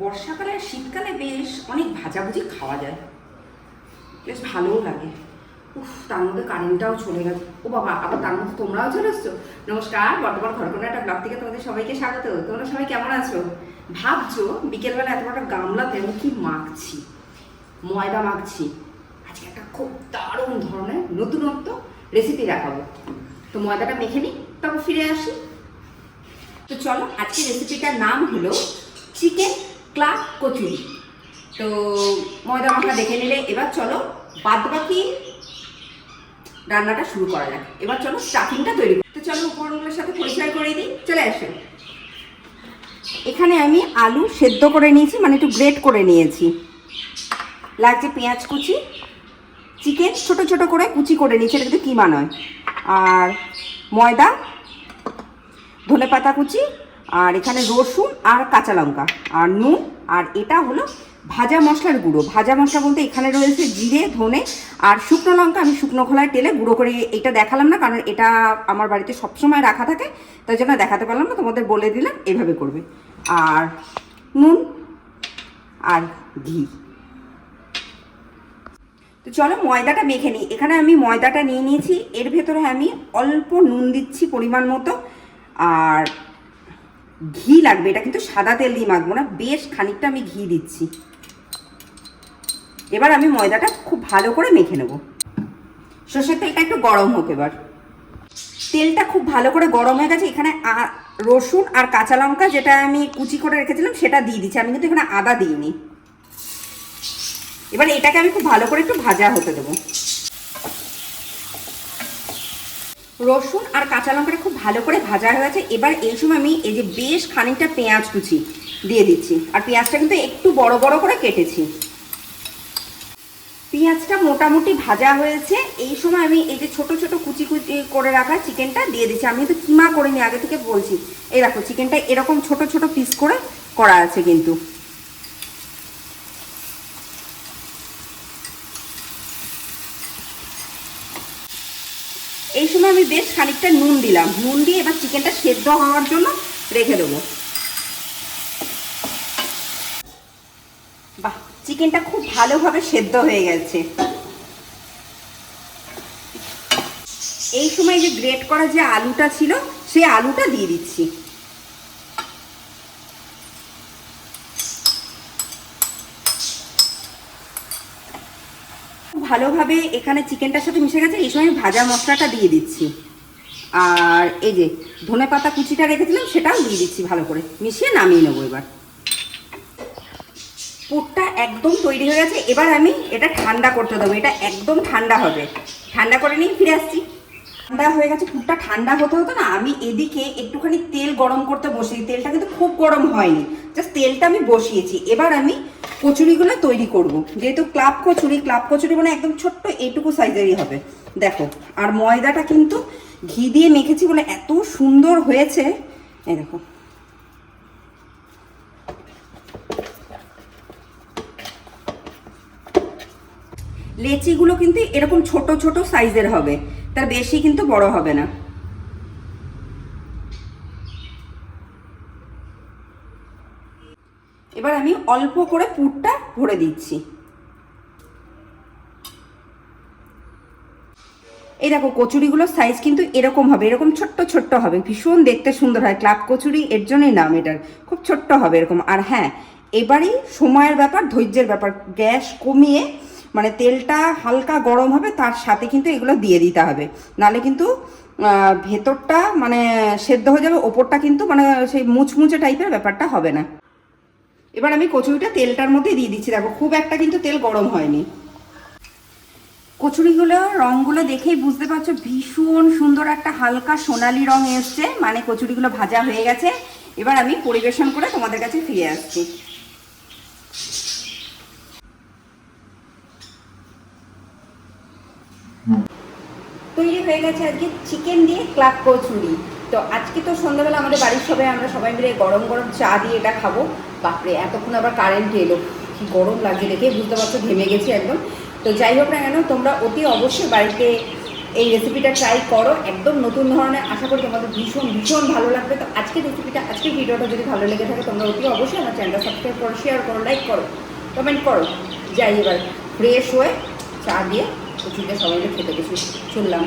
বর্ষাকালে আর শীতকালে বেশ অনেক ভাজাভুজি খাওয়া যায়, বেশ ভালোও লাগে। উফ, তার মধ্যে কারেন্টটাও চলে গেছে। ও বাবা, আবার তার মধ্যে তোমরাও চলে এসছো। নমস্কার, বর্তমান ঘরকোনা একটা ব্লগ থেকে তোমাদের সবাইকে স্বাগত। তোমরা সবাই কেমন আছো? ভাবছো বিকেলবেলা এত বড় গামলাতে আমি কি মাখছি? ময়দা মাখছি। আজকে একটা খুব দারুণ ধরনের নতুনত্ব রেসিপি দেখাবো। তো ময়দাটা মেখে নিই, তারপর ফিরে আসি। তো চলো, আজকে রেসিপিটার নাম হলো চিকেন ক্লাব কচুরি। তো ময়দা মাখা দেখে নিলে, এবার চলো বাদ বাকি রান্নাটা শুরু করা যাক। এবার চলো স্টাফিংটা তৈরি করি। তো চলো উপকরণগুলোর সাথে পরিচয় করে দিই, চলে আসো। এখানে আমি আলু সেদ্ধ করে নিয়েছি, মানে একটু গ্রেট করে নিয়েছি। লাগছে পেঁয়াজ কুচি, চিকেন ছোট ছোট করে কুচি করে নিয়েছি, এটা কিন্তু কিমা নয়, আর ময়দা, ধনেপাতা কুচি, আর এখানে রসুন আর কাঁচা লঙ্কা, আর নুন, আর এটা হলো ভাজা মশলার গুঁড়ো। ভাজা মশলা বলতে এখানে রয়েছে জিরে, ধনে আর শুকনো লঙ্কা। আমি শুকনো খোলায় তেলে গুঁড়ো করে এটা দেখালাম না, কারণ এটা আমার বাড়িতে সবসময় রাখা থাকে, তাই জন্য দেখাতে পারলাম না, তোমাদের বলে দিলাম এভাবে করবে। আর নুন আর ঘি। তো চলো ময়দাটা মেখে নিই। এখানে আমি ময়দাটা নিয়ে নিয়েছি, এর ভেতরে আমি অল্প নুন দিচ্ছি পরিমাণ মতো, আর ঘি লাগবে। এটা কিন্তু সাদা তেল দিয়ে মাখবো না, বেশ খানিকটা আমি ঘি দিচ্ছি। এবার আমি ময়দাটা খুব ভালো করে মেখে নেব। সর্ষের তেলটা একটু গরম হোক। এবার তেলটা খুব ভালো করে গরম হয়ে গেছে। এখানে রসুন আর কাঁচা লঙ্কা যেটা আমি কুচি করে রেখেছিলাম সেটা দিয়ে দিচ্ছি। আমি কিন্তু এখানে আদা দিইনি। এবার এটাকে আমি খুব ভালো করে একটু ভাজা হতে দেবো। রসুন আর কাঁচা লঙ্কাটা খুব ভালো করে ভাজা হয়ে গেছে। এবার এই সময় আমি এই যে বেশ খানিকটা পেঁয়াজ কুচি দিয়ে দিচ্ছি, আর পেঁয়াজটা কিন্তু একটু বড় বড় করে কেটেছি। পেঁয়াজটা মোটামুটি ভাজা হয়েছে। এই সময় আমি এই যে ছোট ছোট কুচি কুচি করে রাখা চিকেনটা দিয়ে দিচ্ছি। আমি তো কিমা করিনি, আগে থেকে বলছি। এই দেখো চিকেনটা এরকম ছোট ছোট পিস করে করা আছে কিন্তু। এই সময় আমি বেশ খানিকটা নুন দিলাম। নুন দিয়ে এবার চিকেনটা সেদ্ধ হওয়ার জন্য রেখে দেবো। বাহ, চিকেনটা খুব ভালোভাবে সেদ্ধ হয়ে গেছে। এই সময় যে গ্রেট করা যে আলুটা ছিল, সেই আলুটা দিয়ে দিচ্ছি। ভালোভাবে এখানে চিকেনটার সাথে মিশে গেছে। এই সময় ভাজা মশলাটা দিয়ে দিচ্ছি, আর এই যে ধনেপাতা কুচিটা রেখেছিলাম সেটাও দিয়ে দিচ্ছি। ভালো করে মিশিয়ে নামিয়ে নেবো। এবার পুরটা একদম তৈরি হয়ে গেছে। এবার আমি এটা ঠান্ডা করতে দেবো। এটা একদম ঠান্ডা হবে। ঠান্ডা করে নিয়ে ফিরে আসছি। ঠান্ডা হয়ে গেছে, পুরটা ঠান্ডা হতে হতো না, আমি এদিকে একটুখানি তেল গরম করতে বসিয়ে, তেলটা কিন্তু খুব গরম হয়নি, জাস্ট তেলটা আমি বসিয়েছি। এবার আমি কচুরিগুলো তৈরি করব। যেহেতু ক্লাব কচুরি মানে একদম ছোট্ট এইটুকু সাইজেরই হবে। দেখো, আর ময়দাটা কিন্তু ঘি দিয়ে মেখেছি বলে এত সুন্দর হয়েছে। এই দেখো, লেচিগুলো কিন্তু এরকম ছোট ছোট সাইজের হবে, তার বেশি কিন্তু বড় হবে না। এবার আমি অল্প করে পুরটা ভরে দিচ্ছি। এই দেখো, কচুরিগুলোর সাইজ কিন্তু এরকম হবে, এরকম ছোট্ট ছোট্ট হবে, ভীষণ দেখতে সুন্দর হয়। ক্লাব কচুরি এর জন্যই নাম এটার। খুব ছোট্ট হবে এরকম। আর হ্যাঁ, এবারই সময়ের ব্যাপার, ধৈর্যের ব্যাপার। গ্যাস কমিয়ে, মানে তেলটা হালকা গরম হবে, তার সাথে কিন্তু এগুলো দিয়ে দিতে হবে, নাহলে কিন্তু ভেতরটা মানে সেদ্ধ হয়ে যাবে, ওপরটা কিন্তু মানে সেই মুচমুচে টাইপের ব্যাপারটা হবে না। এবার আমি কচুরিটা তেলটার মধ্যে দিয়ে দিচ্ছি। দেখো, খুব একটা কিন্তু তেল গরম হয়নি। কচুরিগুলো রঙগুলো দেখেই বুঝতে পারছো ভীষণ সুন্দর একটা হালকা সোনালি রং এসছে, মানে কচুরিগুলো ভাজা হয়ে গেছে। এবার আমি পরিবেশন করে তোমাদের কাছে ফিরে আসছি। তৈরি হয়ে গেছে আজকে চিকেন দিয়ে ক্লাব কচুরি। তো আজকে তো সন্ধ্যাবেলা আমাদের বাড়ির সবাই, আমরা সবাই মিলে গরম গরম চা দিয়ে এটা খাবো। বাপরে, এতক্ষণ আবার কারেন্ট এলো, কি গরম লাগছে দেখে বুঝতে পারছো, ঘেমে গেছি একদম। তো যাই হোক না কেন, তোমরা অতি অবশ্যই বাড়িতে এই রেসিপিটা ট্রাই করো, একদম নতুন ধরনের, আশা করি তোমাদের ভীষণ ভীষণ ভালো লাগবে। তো আজকের রেসিপিটা, আজকের ভিডিওটা যদি ভালো লেগে থাকে তোমরা অতি অবশ্যই আমার চ্যানেলটা সাবস্ক্রাইব করো, শেয়ার করো, লাইক করো, কমেন্ট করো। যাই এবার ফ্রেশ হয়ে চা দিয়ে কচুরিটা সবাই মিলে খেতে বসে চললাম।